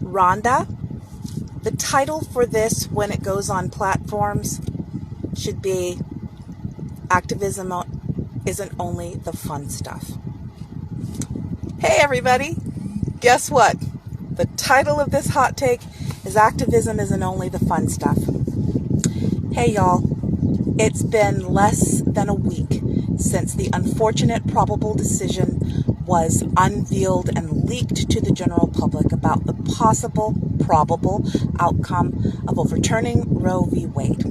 Rhonda, the title for this when it goes on platforms should be Activism Isn't Only the Fun Stuff. Hey everybody, guess what? The title of this hot take is Activism Isn't Only the Fun Stuff. Hey y'all, it's been less than a week since the unfortunate probable decision was unveiled and leaked to the general public about the possible, probable outcome of overturning Roe v. Wade.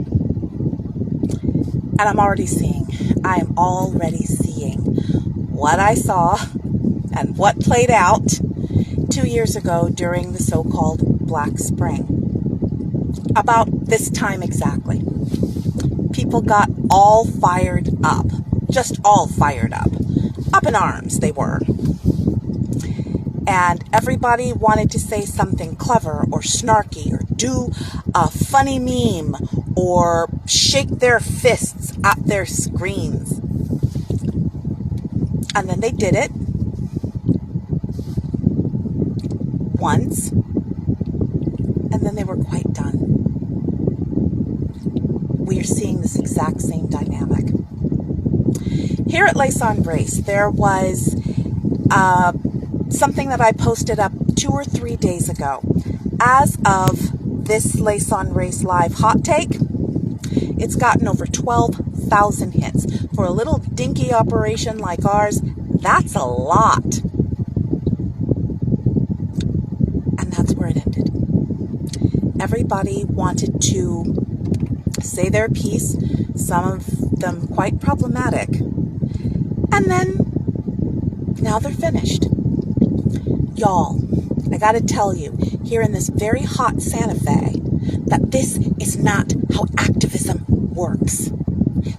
And I am already seeing what I saw and what played out 2 years ago during the so-called Black Spring. About this time exactly. People got all fired up. Just all fired up. Up in arms they were. And everybody wanted to say something clever or snarky or do a funny meme or shake their fists at their screens. And then they did it once, and then they were quite done. We are seeing this exact same dynamic. Here at Lace Race, there was something that I posted up 2 or 3 days ago. As of this Lace Race live hot take, it's gotten over 12,000 hits. For a little dinky operation like ours, that's a lot. And that's where it ended. Everybody wanted to say their piece, some of them quite problematic. And then, now they're finished. Y'all, I gotta tell you, here in this very hot Santa Fe, that this is not how activism works.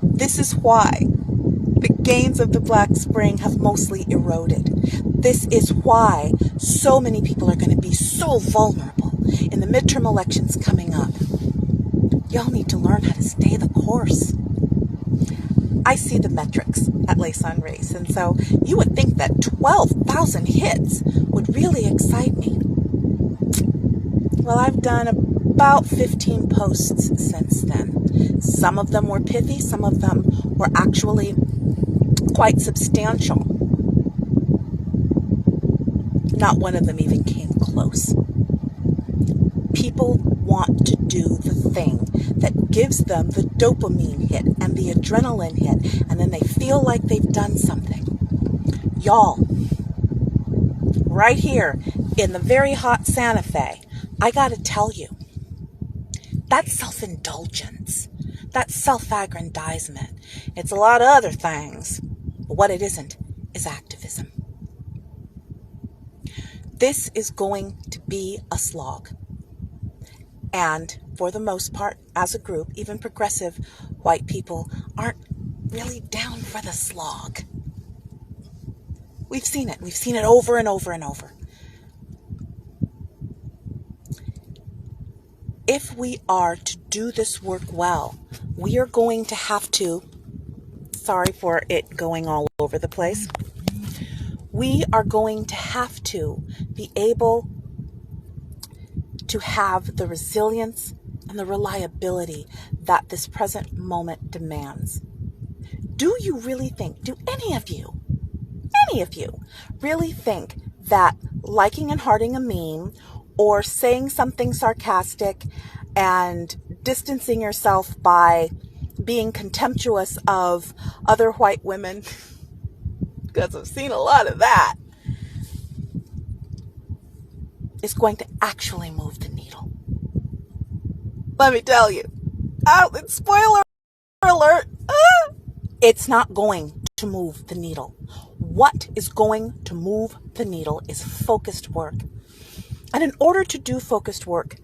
This is why the gains of the Black Spring have mostly eroded. This is why so many people are going to be so vulnerable in the midterm elections coming up. Y'all need to learn how to stay the course. I see the metrics at Lace Race, and so you would think that 12,000 hits would really excite me. Well, I've done about 15 posts since then. Some of them were pithy, some of them were actually quite substantial. Not one of them even came close. People want to do the thing that gives them the dopamine hit and the adrenaline hit, and then they feel like they've done something. Y'all, right here in the very hot Santa Fe, I gotta tell you, that's self-indulgence. That's self-aggrandizement. It's a lot of other things, but what it isn't is activism. This is going to be a slog. And for the most part, as a group, even progressive white people aren't really down for the slog. We've seen it. We've seen it over and over and over. If we are to do this work well, we are going to have to, sorry for it going all over the place, we are going to have to be able to have the resilience and the reliability that this present moment demands. Do you really think, do any of you really think that liking and hearting a meme or saying something sarcastic and distancing yourself by being contemptuous of other white women, because I've seen a lot of that, is going to actually move the needle? Let me tell you. Spoiler alert. It's not going to move the needle. What is going to move the needle is focused work. And in order to do focused work,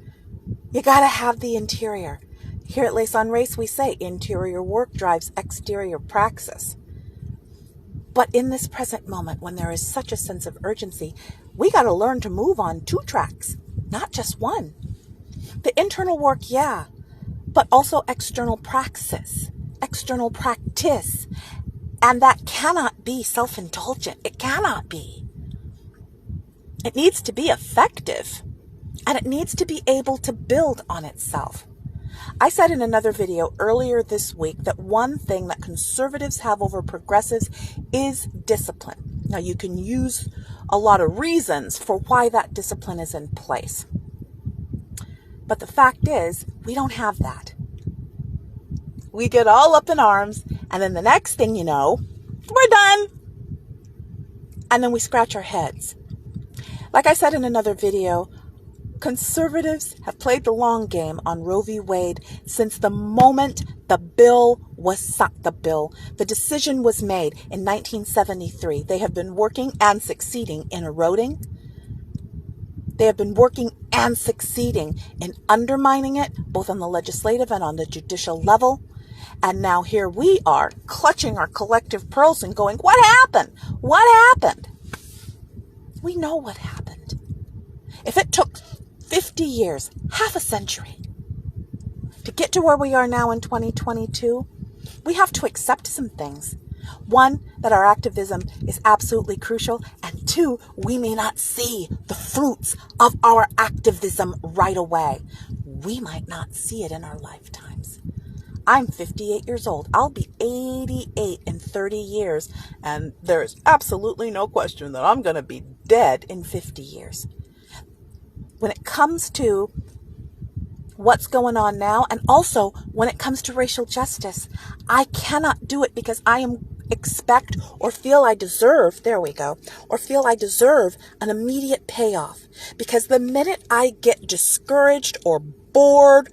you gotta have the interior. Here at Lace Race, we say interior work drives exterior praxis. But in this present moment, when there is such a sense of urgency, we gotta learn to move on 2 tracks, not just one. The internal work, yeah, but also external praxis, external practice. And that cannot be self-indulgent. It cannot be. It needs to be effective. And it needs to be able to build on itself. I said in another video earlier this week that one thing that conservatives have over progressives is discipline. Now, you can use a lot of reasons for why that discipline is in place. But the fact is, we don't have that. We get all up in arms, and then the next thing you know, we're done. And then we scratch our heads. Like I said in another video, conservatives have played the long game on Roe v. Wade since the moment the decision was made in 1973. They have been working and succeeding in eroding. They have been working and succeeding in undermining it, both on the legislative and on the judicial level. And now here we are, clutching our collective pearls and going, what happened? What happened? We know what happened. If it took 50 years, half a century, to get to where we are now in 2022, we have to accept some things. One, that our activism is absolutely crucial. And two, we may not see the fruits of our activism right away. We might not see it in our lifetimes. I'm 58 years old. I'll be 88 in 30 years. And there's absolutely no question that I'm going to be dead in 50 years. When it comes to what's going on now, and also when it comes to racial justice, I cannot do it because I expect or feel I deserve, or feel I deserve an immediate payoff. Because the minute I get discouraged or bored,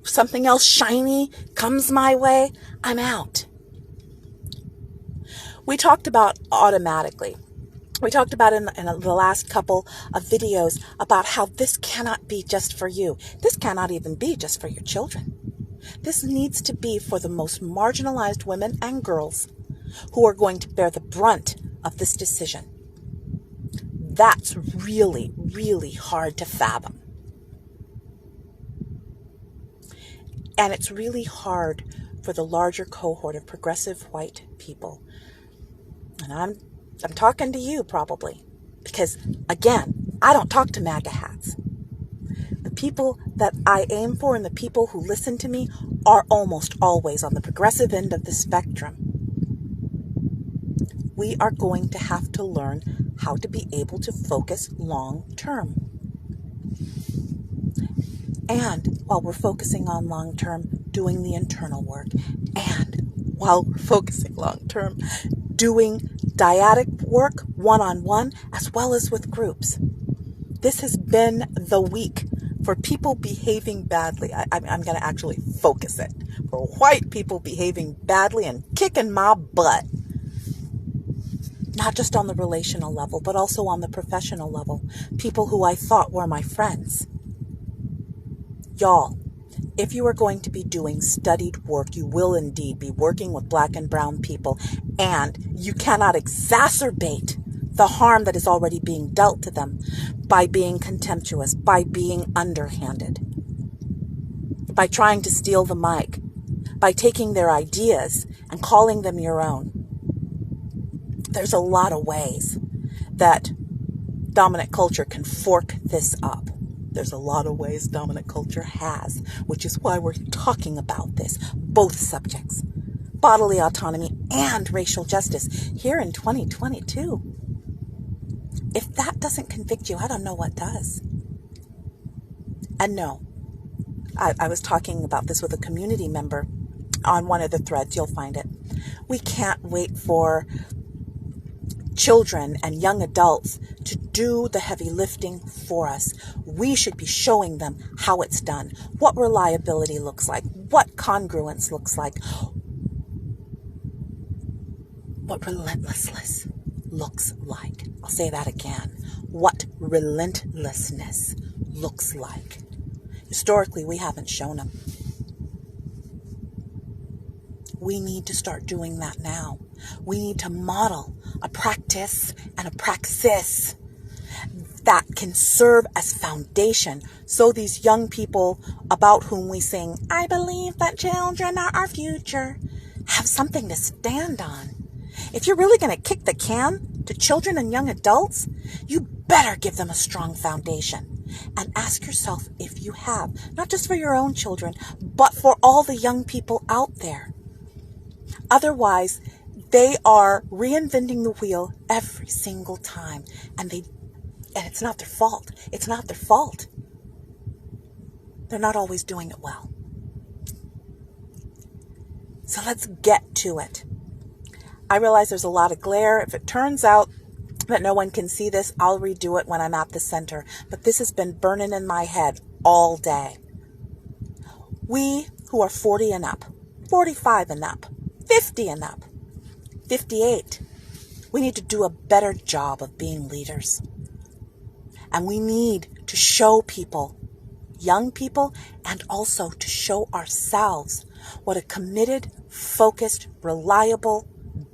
something else shiny comes my way, I'm out. We talked about automatically. We talked about in the last couple of videos about how this cannot be just for you. This cannot even be just for your children. This needs to be for the most marginalized women and girls who are going to bear the brunt of this decision. That's really, really hard to fathom. And it's really hard for the larger cohort of progressive white people. And I'm talking to you probably, because again, I don't talk to MAGA hats. The people that I aim for and the people who listen to me are almost always on the progressive end of the spectrum. We are going to have to learn how to be able to focus long term. And while we're focusing on long term, doing the internal work. And while we're focusing long term, doing dyadic work one-on-one as well as with groups. This has been the week for people behaving badly. I'm going to actually focus it. For white people behaving badly and kicking my butt. Not just on the relational level, but also on the professional level. People who I thought were my friends. Y'all, if you are going to be doing studied work, you will indeed be working with Black and brown people, and you cannot exacerbate the harm that is already being dealt to them by being contemptuous, by being underhanded, by trying to steal the mic, by taking their ideas and calling them your own. There's a lot of ways that dominant culture can fork this up. There's a lot of ways dominant culture has, which is why we're talking about this, both subjects, bodily autonomy and racial justice, here in 2022. If that doesn't convict you, I don't know what does. And no, I was talking about this with a community member on one of the threads, you'll find it. We can't wait for children and young adults to do the heavy lifting for us. We should be showing them how it's done, what reliability looks like, what congruence looks like, what relentlessness looks like. I'll say that again. What relentlessness looks like. Historically, we haven't shown them. We need to start doing that now. We need to model a practice and a praxis that can serve as foundation so these young people about whom we sing, I believe that children are our future, have something to stand on. If you're really going to kick the can to children and young adults, you better give them a strong foundation. And ask yourself if you have, not just for your own children, but for all the young people out there. Otherwise, they are reinventing the wheel every single time, and it's not their fault. It's not their fault. They're not always doing it well. So let's get to it. I realize there's a lot of glare. If it turns out that no one can see this, I'll redo it when I'm at the center. But this has been burning in my head all day. We who are 40 and up, 45 and up, 50 and up, 58, we need to do a better job of being leaders. And we need to show people, young people, and also to show ourselves what a committed, focused, reliable,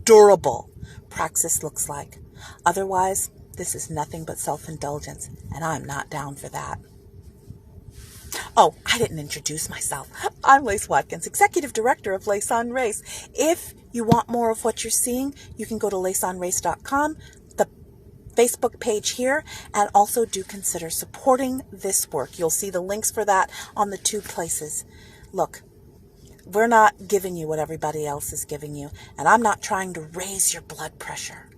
durable praxis looks like. Otherwise, this is nothing but self-indulgence, and I'm not down for that. Oh, I didn't introduce myself. I'm Lace Watkins, Executive Director of Lace on Race. If you want more of what you're seeing, you can go to laceonrace.com, the Facebook page here, and also do consider supporting this work. You'll see the links for that on the 2 places. Look, we're not giving you what everybody else is giving you, and I'm not trying to raise your blood pressure.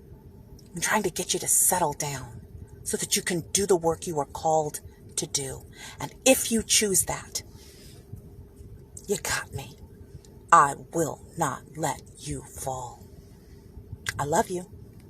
I'm trying to get you to settle down so that you can do the work you are called to do. And if you choose that, you got me. I will not let you fall. I love you.